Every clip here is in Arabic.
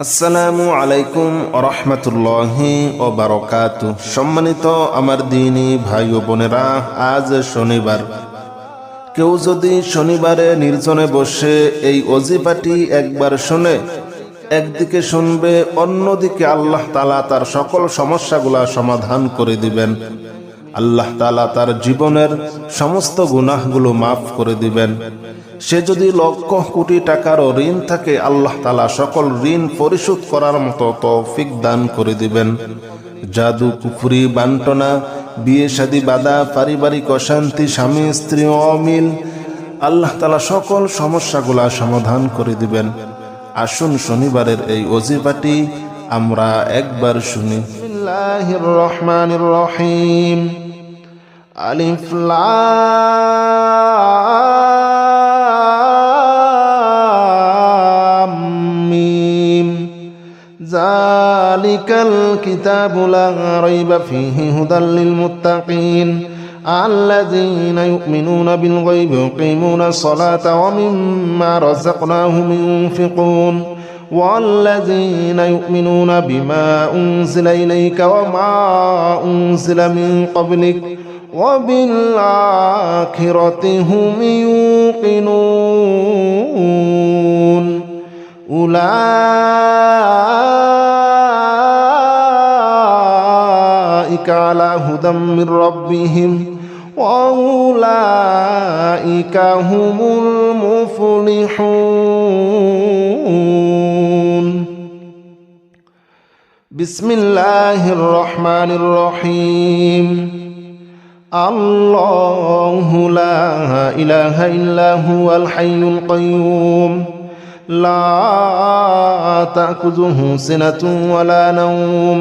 আসসালামু আলাইকুম ওরহমতুল্লাহি ও বারাকাতুহু। সম্মানিত আমার দিনী ভাই ও বোনেরা, আজ শনিবার। কেউ যদি শনিবারে নির্জনে বসে এই ওজিফাটি একবার শুনে, একদিকে শুনবে, অন্যদিকে আল্লাহ তাআলা তার সকল সমস্যাগুলা সমাধান করে দিবেন। আল্লাহ তাআলা তার জীবনের সমস্ত গুনাহগুলো মাফ করে দিবেন। সে যদি লক্ষ কোটি টাকারও ঋণ থাকে, আল্লাহ তাআলা সকল ঋণ পরিশোধ করার মতো তৌফিক দান করে দিবেন। জাদু, কুফরি, বান্টনা, বিয়ে শাদী বাধা, পারিবারিক অশান্তি, স্বামী স্ত্রী অমিল, আল্লাহ তাআলা সকল সমস্যাগুলা সমাধান করে দিবেন। আসুন শনিবারের এই ওজিফাটি আমরা একবার শুনি। বিসমিল্লাহির রহমানির রহিম। আলিফ লাম মিম। যালিকাল কিতাবু লা রাইবা ফীহি হুদাল লিল মুত্তাকিন الذين يؤمنون بالغيب ويقيمون الصلاة ومما رزقناهم ينفقون والذين يؤمنون بما أنزل إليك وما أنزل من قبلك وبالآخرة هم يوقنون أولئك على هدى من ربهم وأولئك هم المفلحون. بسم الله الرحمن الرحيم. الله لا إله إلا هو الحي القيوم لا تأخذه سنة ولا نوم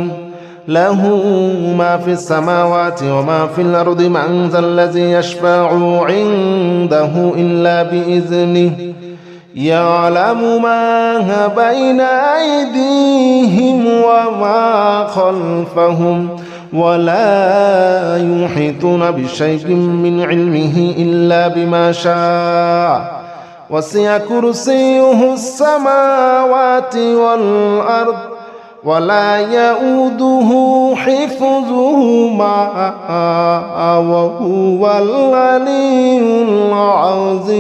له ما في السماوات وما في الأرض من ذا الذي يشفع عنده إلا بإذنه يعلم ما بين أيديهم وما خلفهم ولا يحيطون بشيء من علمه إلا بما شاء وسع كرسيه السماوات والأرض ولا يؤوده حفظهما وهو العلي العظيم.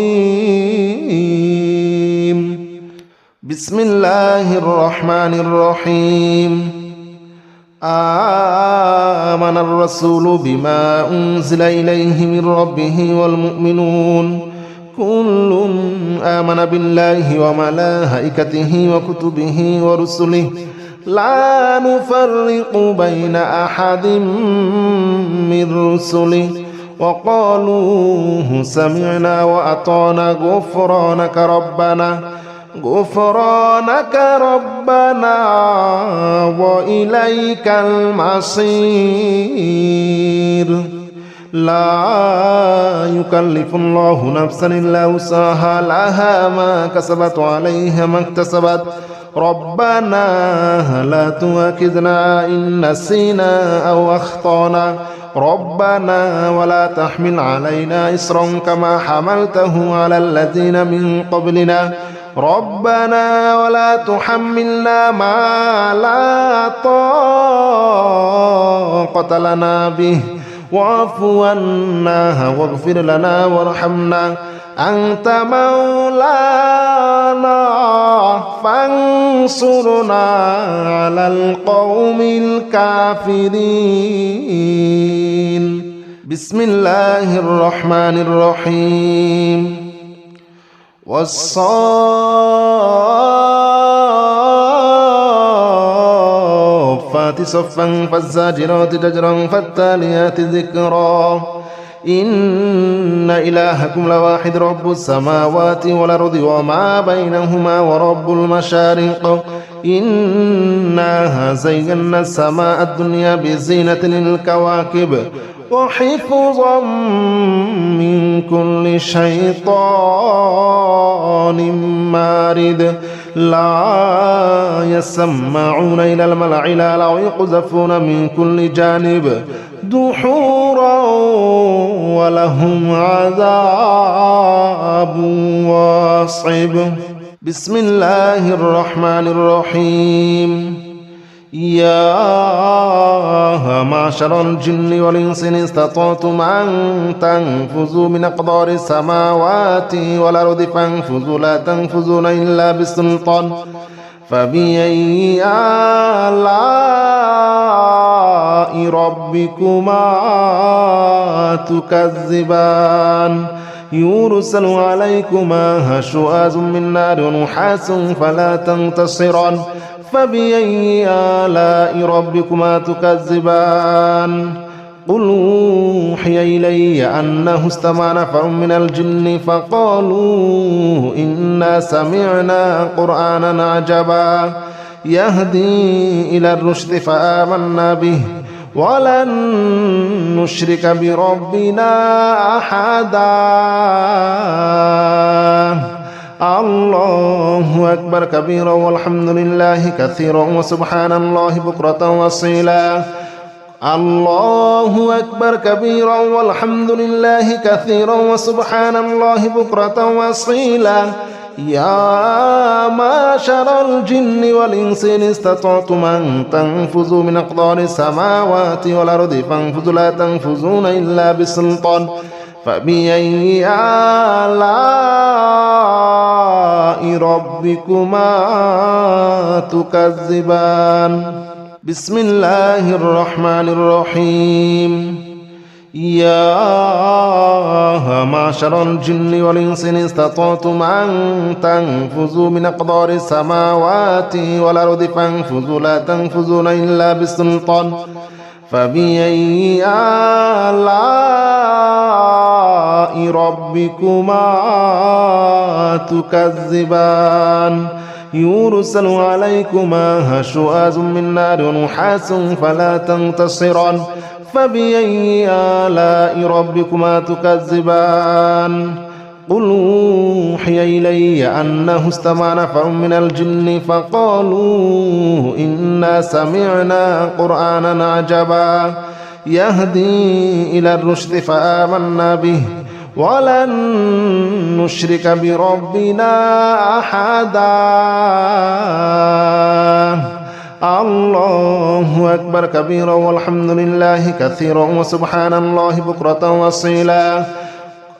بسم الله الرحمن الرحيم. آمن الرسول بما أنزل إليه من ربه والمؤمنون كل آمن بالله وملائكته وكتبه ورسله لا نفرق بين أحد من رسله وقالوا سمعنا وأطعنا غفرانك ربنا وإليك المصير. لا يكلف الله نفسا إلا وسعها لها ما كسبت وعليها ما اكتسبت ربنا لا تؤاخذنا إن نسينا أو أخطأنا ربنا ولا تحمل علينا إصرا كما حملته على الذين من قبلنا ربنا ولا تحملنا ما لا طاقة لنا به واعف عنا واغفر لنا وارحمنا أنت مولانا فانصرنا على القوم الكافرين. بسم الله الرحمن الرحيم. والصافات صفا فالزاجرات زجرا فالتاليات ذكرا إن إلهكم لواحد رب السماوات والأرض وما بينهما ورب المشارق إنا زينا السماء الدنيا بزينة للكواكب وحفظا من كل شيطان مارد لا يسمعون إلى الملأ الأعلى ويقذفون من كل جانب دحورا ولهم عذاب واصب. بسم الله الرحمن الرحيم يا معشر الجن والإنس إن استطعتم أن تنفذوا من أقدار السماوات والأرض فانفذوا لا تنفذون إلا بسلطان فبأي آلاء ربكما تكذبان يرسل عليكما شواظ من نار ونحاس فلا تنتصران فبأي آلاء ربكما تكذبان قل أوحي إلي أنه استمع نفر من الجن فقالوا إنا سمعنا قرآنا عجبا يهدي إلى الرشد فآمنا به ولن نشرك بربنا أحدا الله أكبر كبيرا والحمد لله كثيرا وسبحان الله بكرة وأصيلا الله أكبر كبيرا والحمد لله كثيرا وسبحان الله بكرة وأصيلا يا معشر الجن والإنس إن استطعتم أن تنفذوا من أقدار السماوات والأرض فانفذوا لا تنفذون إلا بسلطان فبأي آلاء ربكما تكذبان بسم الله الرحمن الرحيم يا معشر الجن والإنس إن استطعتم أن تنفذوا من أقدار السماوات والأرض فانفذوا لا تنفذون إلا بسلطان فبأي آلاء ربكما تكذبان يرسل عليكما شواظ من نار ونحاس فلا تنتصران فبأي آلاء ربكما تكذبان قل أوحي إلي أنه استمع نفر من الجن فقالوا إنا سمعنا قرآنا عجبا يهدي إلى الرشد فآمنا به ولن نشرك بربنا أحدا الله أكبر كبيرا والحمد لله كثيرا وسبحان الله بكرة وأصيلا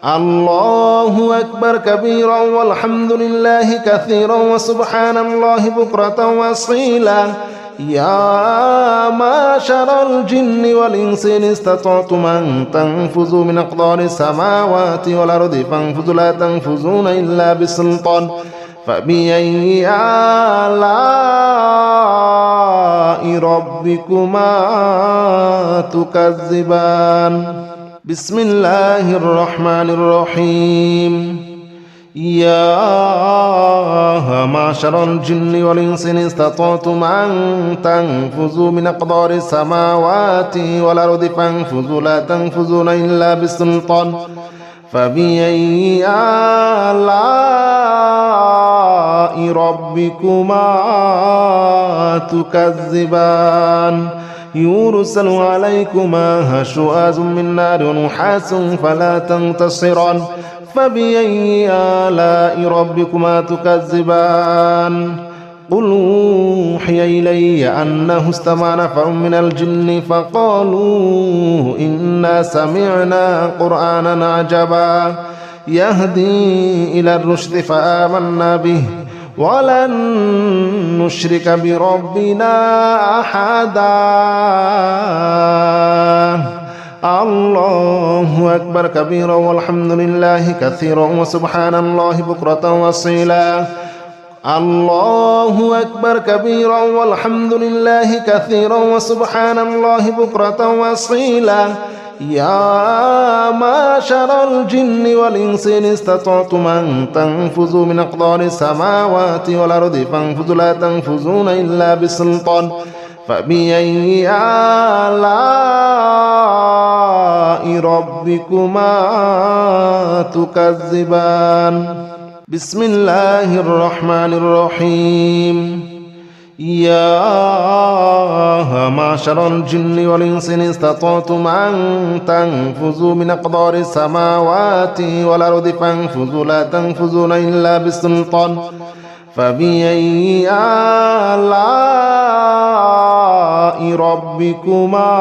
الله أكبر كبيرا والحمد لله كثيرا وسبحان الله بكرة وأصيلا يا معشر الجن والإنس إن استطعتم أن تنفذوا من أقدار السماوات والأرض فانفذوا لا تنفذون إلا بسلطان فبأي آلاء ربكما تكذبان بسم الله الرحمن الرحيم يا معشر الجن والإنس إن استطعتم أن تنفذوا من أقدار السماوات والأرض فانفذوا لا تنفذون إلا بسلطان فبأي آلاء ربكما تكذبان يرسل عليكما شواظ من نار ونحاس فلا تنتصران فبأي آلاء ربكما تكذبان قل أوحي إلي أنه استمع نفر من الجن فقالوا إنا سمعنا قرآنا عجبا يهدي إلى الرشد فآمنا به ولن نشرك بربنا أحدا الله أكبر كبيرا والحمد لله كثيرا وسبحان الله بكرة وأصيلا الله أكبر كبيرا والحمد لله كثيرا وسبحان الله بكرة وأصيلا يا معشر الجن والإنس إن استطعتم أن تنفذوا من أقدار السماوات والأرض فانفذوا لا تنفذون إلا بسلطان فبأي آلاء ربكما تكذبان بسم الله الرحمن الرحيم يا معشر الجن والإنس إن استطعتم أن تنفذوا من أقدار السماوات والأرض فانفذوا لا تنفذون إلا بسلطان فبأي آلاء ربكما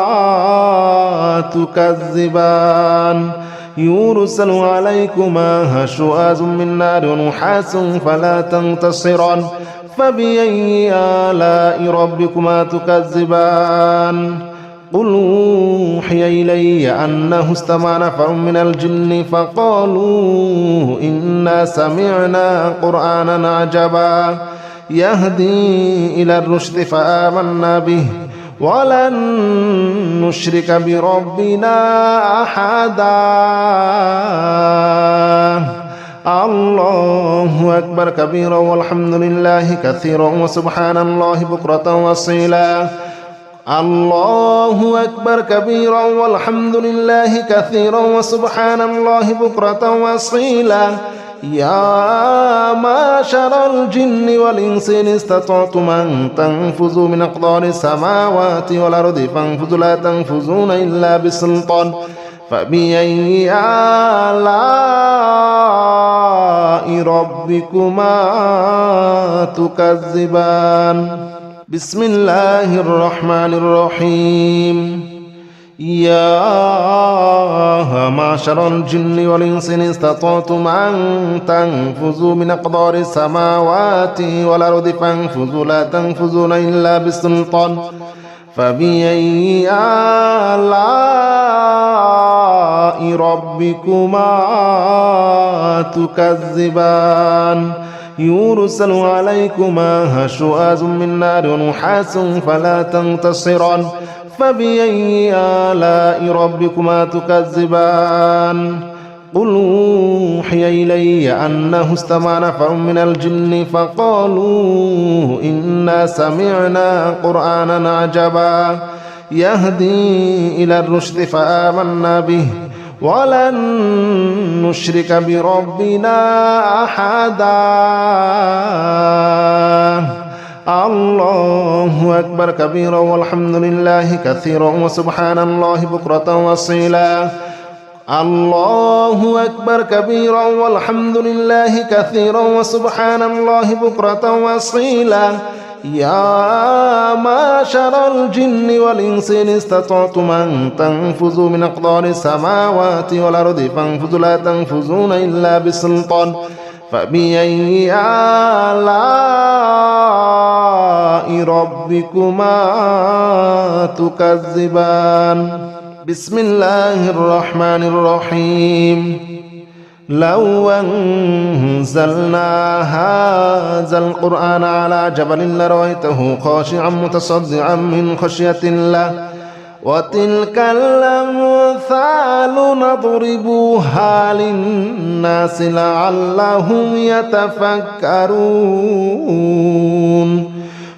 تكذبان يرسل عليكما شواظ من نار ونحاس فلا تنتصران فبأي آلاء ربكما تكذبان قل أوحي إلي أنه استمع نفر من الجن فقالوا إنا سمعنا قرآنا عجبا يهدي إلى الرشد فآمنا به ولن نشرك بربنا أحدا الله أكبر كبيرا والحمد لله كثيرا وسبحان الله بكرة وأصيلا الله أكبر كبيرا والحمد لله كثيرا وسبحان الله بكرة وأصيلا يا معشر الجن والإنس إن استطعتم أن تنفذوا من أقطار السماوات والأرض فانفذوا لا تنفذون إلا بسلطان فبأي آلاء ربكما تكذبان بسم الله الرحمن الرحيم يا معشر الجن والإنس إن استطعتم أن تنفذوا من أقطار السماوات والأرض فانفذوا لا تنفذون إلا بسلطان فبأي آلاء ربكما تكذبان يرسل عليكما شواظ من نار ونحاس فلا تنتصران فبأي آلاء ربكما تكذبان قل أوحي إلي أنه استمع نفر من الجن فقالوا إنا سمعنا قرآنا عجبا يهدي إلى الرشد فآمنا به ولن نشرك بربنا أحدا الله أكبر كبيرا والحمد لله كثيرا وسبحان الله بكرة وأصيلا الله أكبر كبيرا والحمد لله كثيرا وسبحان الله بكرة وأصيلا يا معشر الجن والإنس إن استطعتم أن تنفذوا من أقطار السماوات والأرض فانفذوا لا تنفذون إلا بسلطان فبأي آلاء ربكما تكذبان بسم الله الرحمن الرحيم لو أنزلنا هذا القرآن على جبل لرأيته خاشعا متصدعا من خشية الله وتلك الأمثال نضربها للناس لعلهم يتفكرون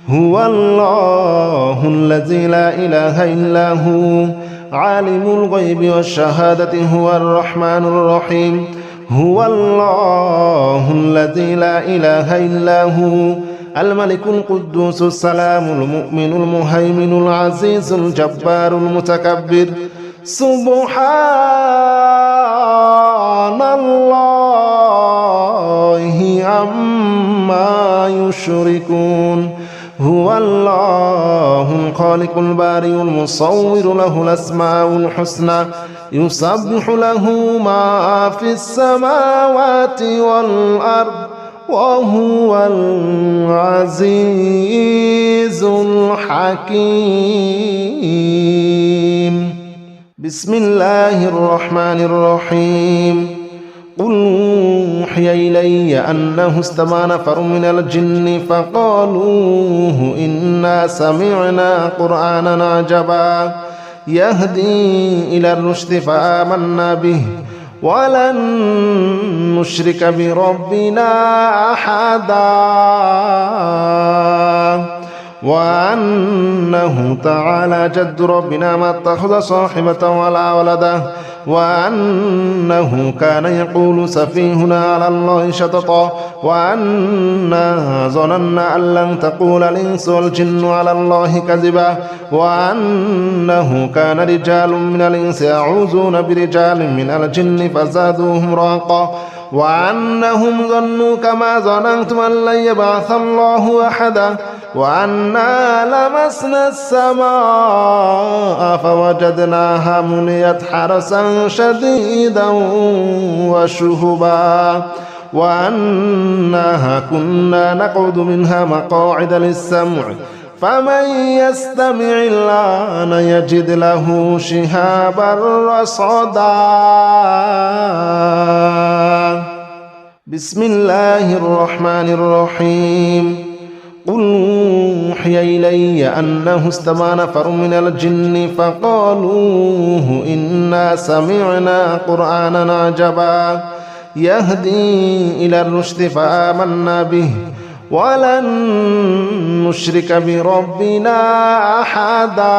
هو الله الذي لا إله إلا هو عالم الغيب والشهادة هو الرحمن الرحيم هو الله الذي لا إله إلا هو الملك القدوس السلام المؤمن المهيمن العزيز الجبار المتكبر سبحان الله عما يشركون هو الله الخالق البارئ المصور له الأسماء الحسنى يسبح له ما في السماوات والأرض وهو العزيز الحكيم بسم الله الرحمن الرحيم قل أوحي إلي أنه استمع نفر من الجن فقالوا إنا سمعنا قرآنا عجبا يهدي إلى الرشد فآمنا به ولن نشرك بربنا أحدا وأنه تعالى جد ربنا ما اتخذ صاحبة ولا ولدا وأنه كان يقول سفيهنا على الله شططا وأنا ظننا أن لن تقول الإنس والجن على الله كذبا وأنه كان رجال من الإنس يعوذون برجال من الجن فزادوهم رهقا وأنهم ظنوا كما ظننتم أن لن يبعث الله أحدا وأنا لمسنا السماء فوجدناها مليت حرسا شديدا وشهبا وأنها كنا نقعد منها مقاعد للسمع فمن يستمع الآن يجد له شهابا رصدا بسم الله الرحمن الرحيم قل أوحي إلي أنه استمع نفر من الجن فقالوا إنا سمعنا قرآنا عجبا يهدي إلى الرشد فآمنا به ولن نشرك بربنا أحدا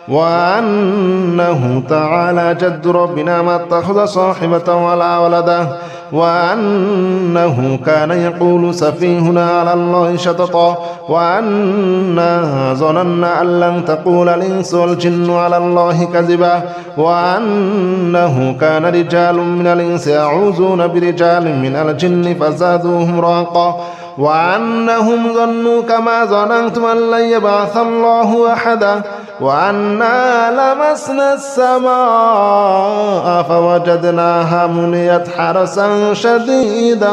وأنه تعالى جد ربنا ما اتخذ صاحبة ولا ولدا وأنه كان يقول سفيهنا على الله شططا وأنا ظننا أن لن تقول الإنس والجن على الله كذبا وأنه كان رجال من الإنس يعوذون برجال من الجن فزادوهم رهقا وأنهم ظنوا كما ظننتم أن لن يبعث الله أحدا وأنا لمسنا السماء فوجدناها مليت حرسا شديدا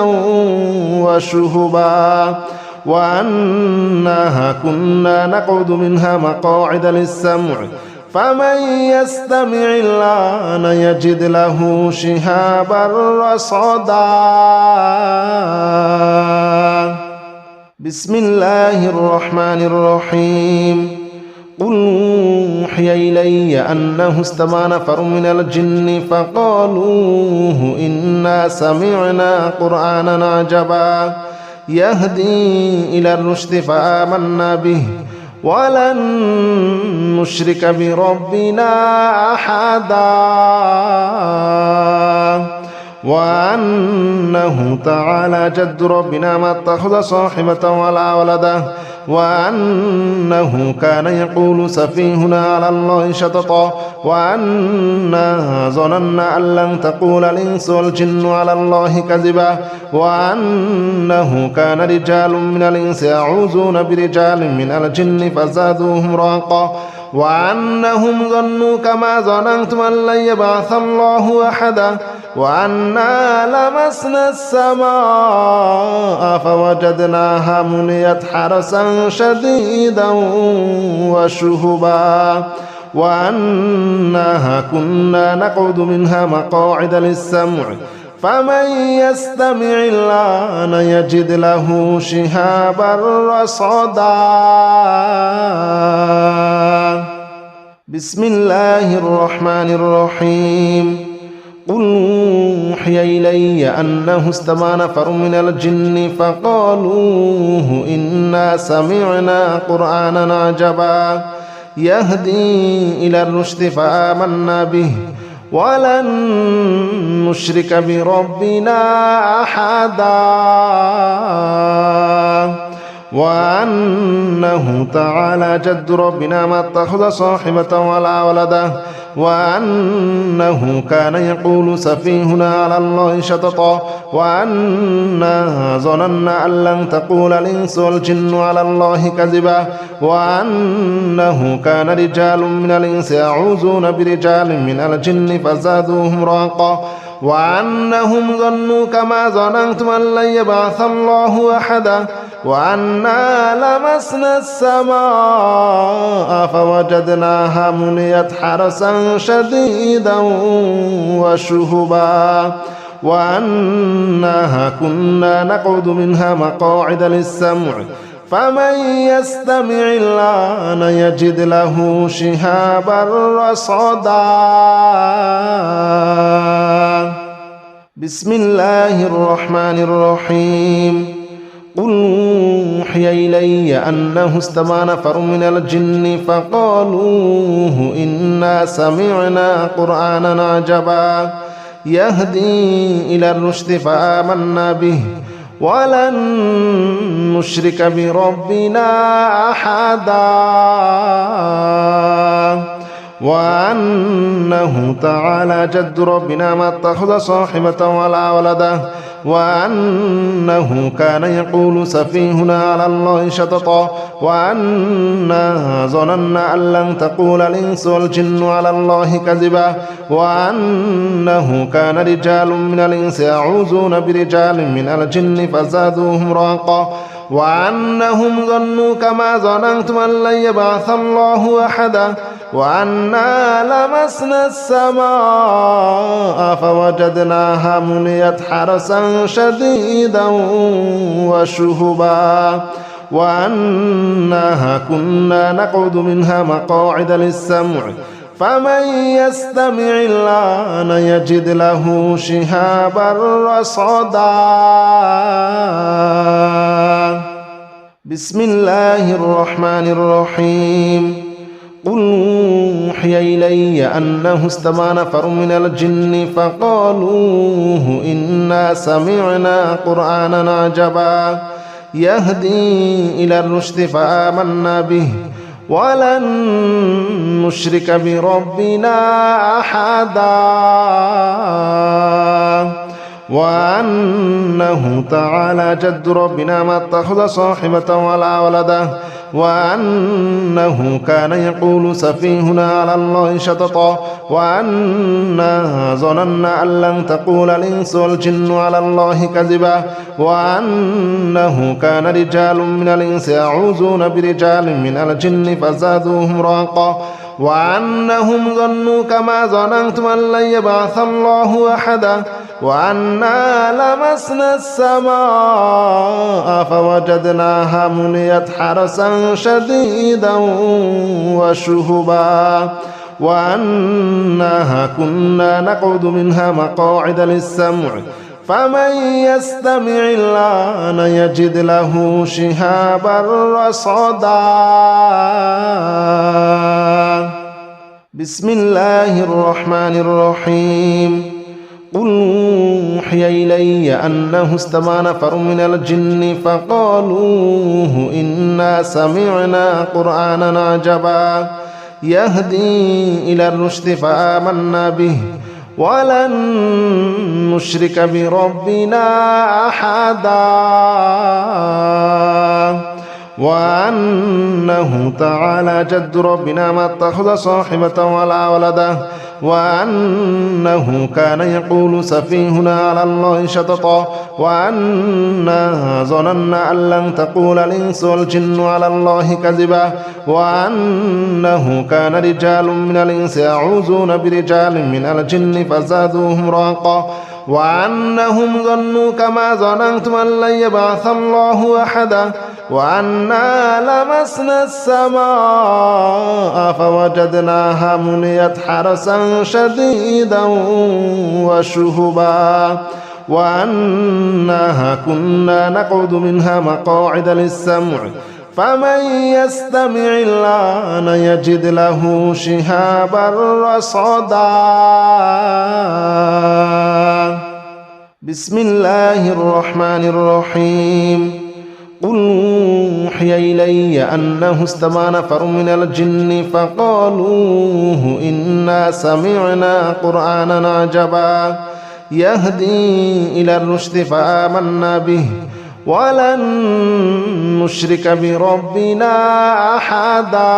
وشهبا وأنها كنا نقعد منها مقاعد للسمع فمن يستمع الآن يجد له شهابا رصدا بسم الله الرحمن الرحيم قل أوحي إلي أنه استمع نفر من الجن فقالوا إنا سمعنا قرآنا عجبا يهدي إلى الرشد فآمنا به ولن نشرك بربنا أحدا وأنه تعالى جد ربنا ما اتخذ صاحبة ولا ولدا وأنه كان يقول سفيهنا على الله شططا وأنا ظننا أن لن تقول الإنس والجن على الله كذبا وأنه كان رجال من الإنس يعوذون برجال من الجن فزادوهم رهقا وأنهم ظنوا كما ظننتم أن لن يبعث الله أحدا وأنا لمسنا السماء فوجدناها مليت حرسا شديدا وشهبا وأنها كنا نقعد منها مقاعد للسمع فمن يستمع الآن يجد له شهابا رصدا بسم الله الرحمن الرحيم قل أوحي إلي أنه استمع نفر من الجن فقالوا إنا سمعنا قرآنا عجبا يهدي إلى الرشد فآمنا به ولن نشرك بربنا أحدا وأنه تعالى جد ربنا ما اتخذ صاحبة ولا ولدا وأنه كان يقول سفيهنا على الله شططا وأنا ظننا أن لن تقول الإنس والجن على الله كذبا وأنه كان رجال من الإنس يعوذون برجال من الجن فزادوهم رهقا وأنهم ظنوا كما ظننتم أن لن يبعث الله أحدا وأنا لمسنا السماء فوجدناها مليت حرسا شديدا وشهبا وأنها كنا نقعد منها مقاعد للسمع فمن يستمع الآن يجد له شهابا رصدا بسم الله الرحمن الرحيم قل أوحي إلي أنه استمع نفر من الجن فقالوا إنا سمعنا قرآنا عجبا يهدي إلى الرشد فآمنا به ولن نشرك بربنا أحدا وأنه تعالى جد ربنا ما اتخذ صاحبة ولا ولده وأنه كان يقول سفيهنا على الله شططا وأنا ظننا أن لن تقول الإنس والجن على الله كذبا وأنه كان رجال من الإنس يعوذون برجال من الجن فزادوهم رهقا وأنهم ظنوا كما ظننتم أن لن يبعث الله أحدا وأنا لمسنا السماء فوجدناها مليت حرسا شديدا وشهبا وأنها كنا نقعد منها مقاعد للسمع فمن يستمع الآن يجد له شهابا رصدا. بسم الله الرحمن الرحيم. قل أوحي إلي أنه استمع نفر من الجن فقالوا إنا سمعنا قرآنا عجبا يهدي إلى الرشد فآمنا به ولن نشرك بربنا أحدا وأنه تعالى جد ربنا ما اتخذ صاحبة ولا ولده وأنه كان يقول سفيهنا على الله شططا وأنا ظننا أن لن تقول الإنس والجن على الله كذبا وأنه كان رجال من الإنس يعوذون برجال من الجن فزادوهم رهقا وأنهم ظنوا كما ظننتم أن لن يبعث الله أحدا وأنا لمسنا السماء فوجدناها مليت حرسا شديدا وشهبا وأنها كنا نقعد منها مقاعد للسمع فمن يستمع الآن يجد له شهابا رصدا. بسم الله الرحمن الرحيم. قل أوحي إلي أنه استمع نفر من الجن فقالوا إنا سمعنا قرآنا عجبا يهدي إلى الرشد فآمنا به ولن نشرك بربنا أحدا وأنه تعالى جد ربنا ما اتخذ صاحبة ولا ولده وأنه كان يقول سفيهنا على الله شططا وأنا ظننا أن لن تقول الإنس والجن على الله كذبا وأنه كان رجال من الإنس يعوذون برجال من الجن فزادوهم رهقا وأنهم ظنوا كما ظننتم أن لن يبعث الله أحدا وأنا لمسنا السماء فوجدناها مليت حرسا شديدا وشهبا وأنها كنا نقعد منها مقاعد للسمع فمن يستمع الآن يجد له شهابا رصدا. بسم الله الرحمن الرحيم. قل أوحي إلي أنه استمع نفر من الجن فقالوا إنا سمعنا قرآنا عجبا يهدي إلى الرشد فآمنا به ولن نشرك بربنا أحدا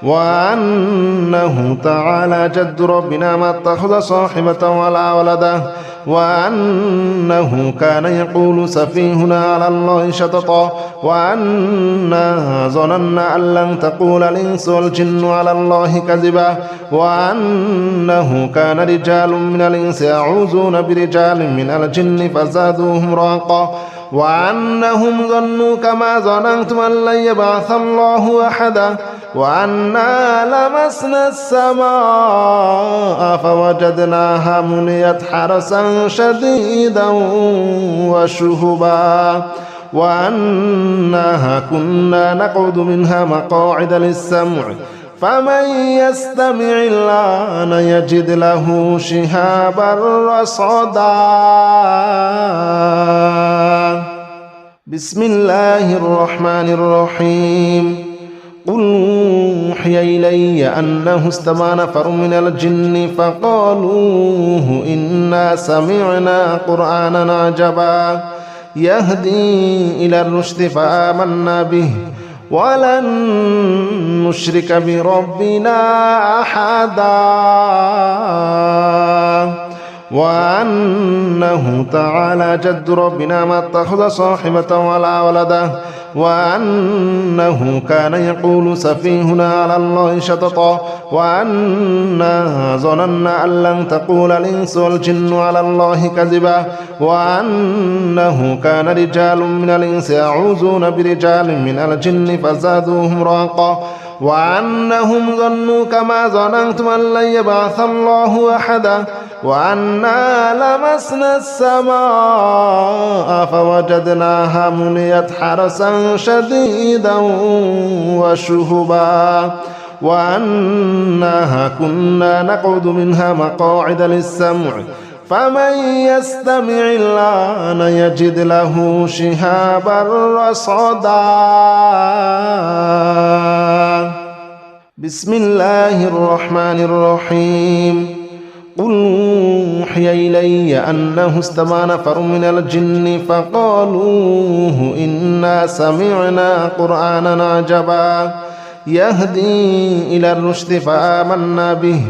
وأنه تعالى جد ربنا ما اتخذ صاحبة ولا ولده وأنه كان يقول سفيهنا على الله شططا وأنا ظننا أن لن تقول الإنس والجن على الله كذبا وأنه كان رجال من الإنس يعوذون برجال من الجن فزادوهم رهقا وأنهم ظنوا كما ظننتم أن لن يبعث الله أحدا وأنا لمسنا السماء فوجدناها مليت حرسا شديدا وشهبا وأنها كنا نقعد منها مقاعد للسمع فمن يستمع الآن يجد له شهابا رصدا. بسم الله الرحمن الرحيم. قل أوحي إلي أنه استمع نفر من الجن فقالوا إنا سمعنا قرآنا عجبا يهدي إلى الرشد فآمنا به ولن نشرك بربنا أحدا وأنه تعالى جد ربنا ما اتخذ صاحبة ولا ولدا وأنه كان يقول سفيهنا على الله شططا وأنا ظننا أن لن تقول الإنس والجن على الله كذبا وأنه كان رجال من الإنس يعوذون برجال من الجن فزادوهم رهقا وأنهم ظنوا كما ظننتم أن لن يبعث الله أحدا وأنا لمسنا السماء فوجدناها مليت حرسا شديدا وشهبا وأنها كنا نقعد منها مقاعد للسمع فمن يستمع الآن يجد له شهابا رصدا. بسم الله الرحمن الرحيم. قل أوحي إلي أنه استمع نفر من الجن فقالوا إنا سمعنا قرآنا عجبا يهدي إلى الرشد فآمنا به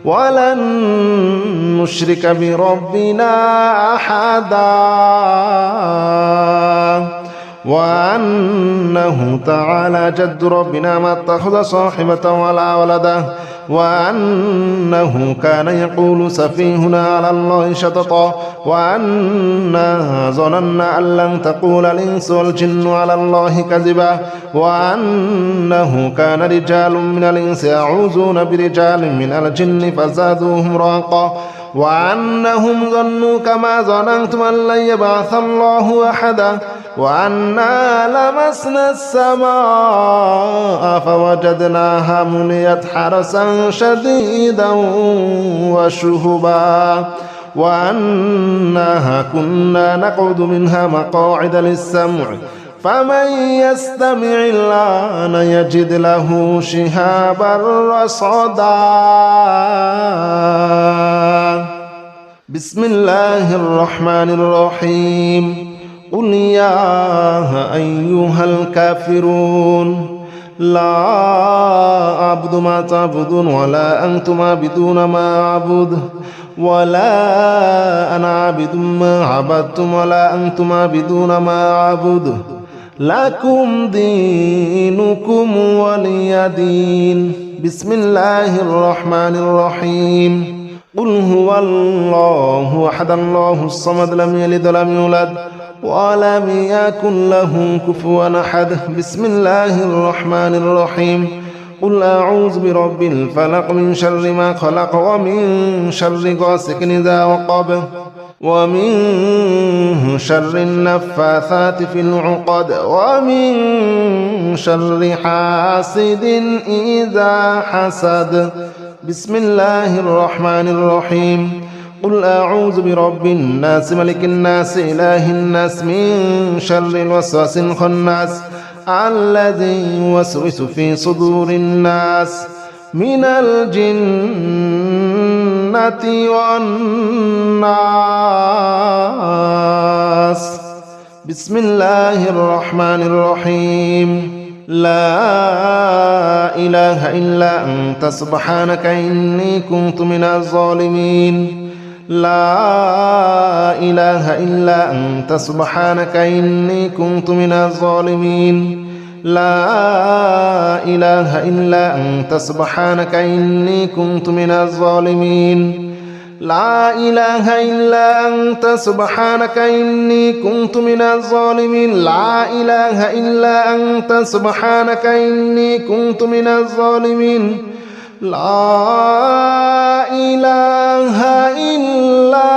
ولن نشرك بربنا أحدا وأنه تعالى جد ربنا ما اتخذ صاحبة ولا ولدا وأنه كان يقول سفيهنا على الله شططا وأنا ظننا أن لن تقول الإنس والجن على الله كذبا وأنه كان رجال من الإنس يعوذون برجال من الجن فزادوهم رهقا وأنهم ظنوا كما ظننتم أن لن يبعث الله أحدا وأنا لمسنا السماء فوجدناها مليت حرسا شديدا وشهبا وأنها كنا نقعد منها مقاعد للسمع فمن يستمع الآن يجد له شهابا رصدا. بسم الله الرحمن الرحيم. قل يا أيها الكافرون لا أعبد ما تعبدون ولا أنتم عابدون ما أعبد ولا أنا عابد ما عبدتم ولا أنتم عابدون ما أعبد لكم دينكم ولي دين. بسم الله الرحمن الرحيم. قل هو الله أحد الله الصمد لم يلد ولم يولد ولم يكن له كفوا أحد. بسم الله الرحمن الرحيم. قل أعوذ برب الفلق من شر ما خلق ومن شر غاسق إذا وقب ومن شر النفاثات في العقد ومن شر حاسد إذا حسد. بسم الله الرحمن الرحيم. قل أعوذ برب الناس ملك الناس إله الناس من شر الوسواس الخناس الذي يوسوس في صدور الناس من الجنة والناس. بسم الله الرحمن الرحيم. لا إله إلا أنت سبحانك إني كنت من الظالمين. لا إله إلا أنت سبحانك إني كنت من الظالمين. لا إله إلا أنت سبحانك إني كنت من الظالمين. لا إله إلا أنت سبحانك إني كنت من الظالمين. لا إله إلا أنت سبحانك إني كنت من الظالمين. لا إله إلا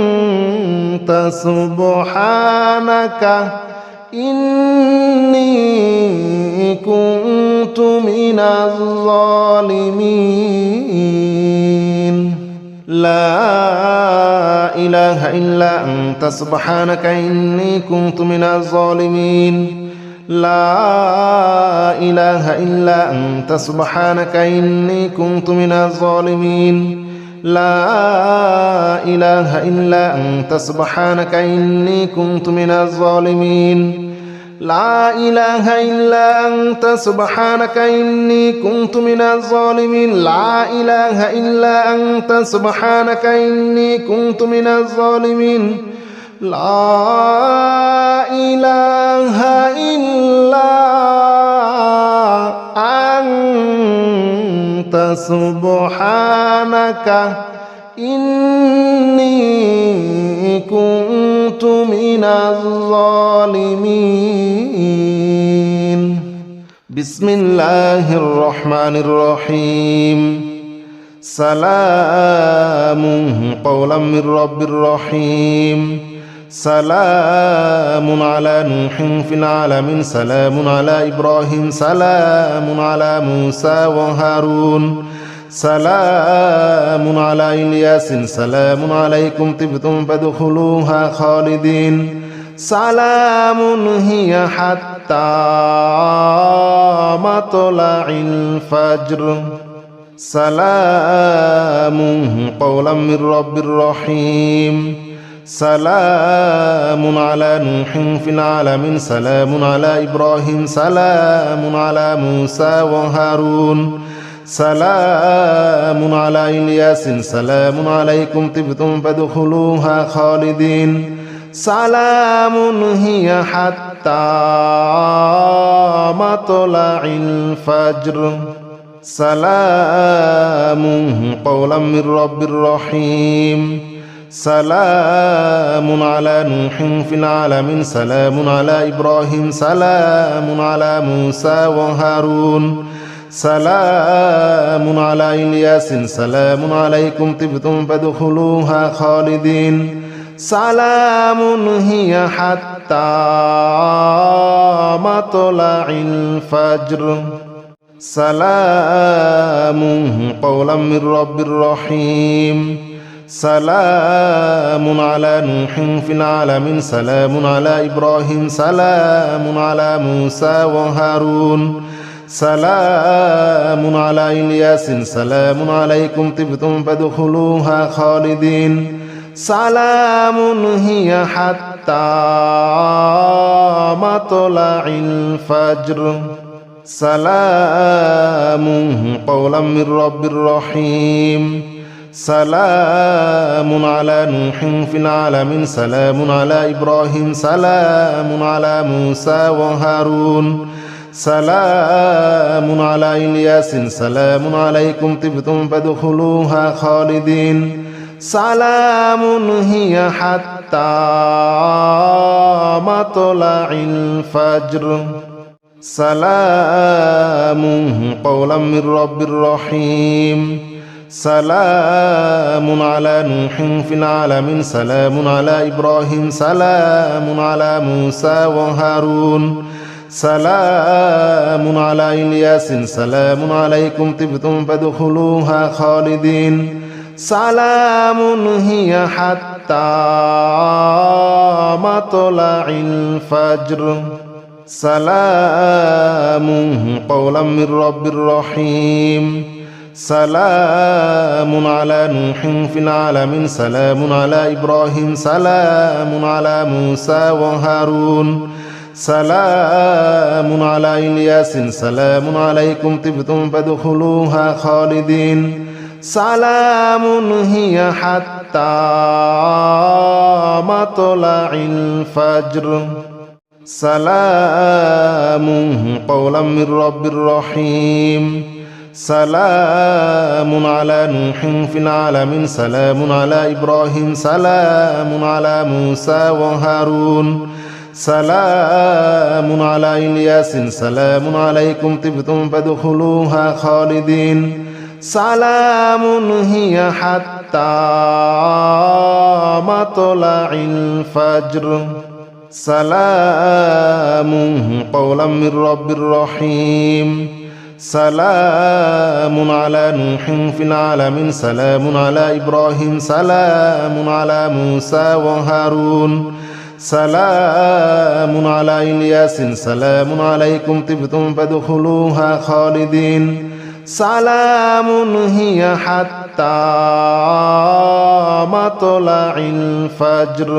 أنت سبحانك إني كنت من الظالمين. لا إله إلا أنت سبحانك إني كنت من الظالمين. لا إله إلا أنت سبحانك إني كنت من الظالمين لا إله إلا أنت سبحانك إني كنت من الظالمين لا إله إلا أنت سبحانك إني كنت من الظالمين لا إله إلا أنت سبحانك إني كنت من الظالمين لا إله إلا أنت سبحانك إني كنت من الظالمين بسم الله الرحمن الرحيم سلام قولا من رب رحيم سلام على نوح في العالمين سلام على إبراهيم سلام على موسى وهارون سلام على إلياس سلام عليكم طبتم فادخلوها خالدين سلام هي حتى مطلع الفجر سلام قولا من رب رحيم سلام على نوح في العالمين سلام على إبراهيم سلام على موسى وهارون سلام على إلياس سلام عليكم طبتم فادخلوها خالدين سلام هي حتى مطلع الفجر سلام قولا من رب رحيم سلام على نوح في العالمين سلام على إبراهيم سلام على موسى وهارون سلام على إلياس سلام عليكم طبتم فادخلوها خالدين سلام هي حتى مطلع الفجر سلام قولا من رب رحيم سلام على نوح في العالمين سلام على إبراهيم سلام على موسى وهارون سلام على إلياس سلام عليكم طبتم فادخلوها خالدين سلام هي حتى مطلع الفجر سلام قولا من رب رحيم سلام على نوح في العالمين سلام على إبراهيم سلام على موسى وهارون سلام على إلياس سلام عليكم طبتم فادخلوها خالدين سلام هي حتى مطلع الفجر سلام قولا من رب رحيم سلام على نوح في العالمين سلام على إبراهيم سلام على موسى وهارون سلام على إلياس سلام عليكم طبتم فادخلوها خالدين سلام هي حتى مطلع الفجر سلام قولا من رب رحيم سلام على نوح في العالمين سلام على إبراهيم سلام على موسى وهارون سلام على إلياس سلام عليكم طبتم فادخلوها خالدين سلام هي حتى مطلع الفجر سلام قولا من رب رحيم سلام على نوح في العالمين سلام على إبراهيم سلام على موسى وهارون سلام على إلياس سلام عليكم طبتم فادخلوها خالدين سلام هي حتى مطلع الفجر سلام قولا من رب رحيم سلام على نوح في العالمين سلام على إبراهيم سلام على موسى وهارون সালামুন আলা ইয়াসিন সালামুন আলাইকুম তিবতুম ফাদখুলুহা খালিদিন সালামুন হিয়া হাত্তা মাতলাইল ফাজর।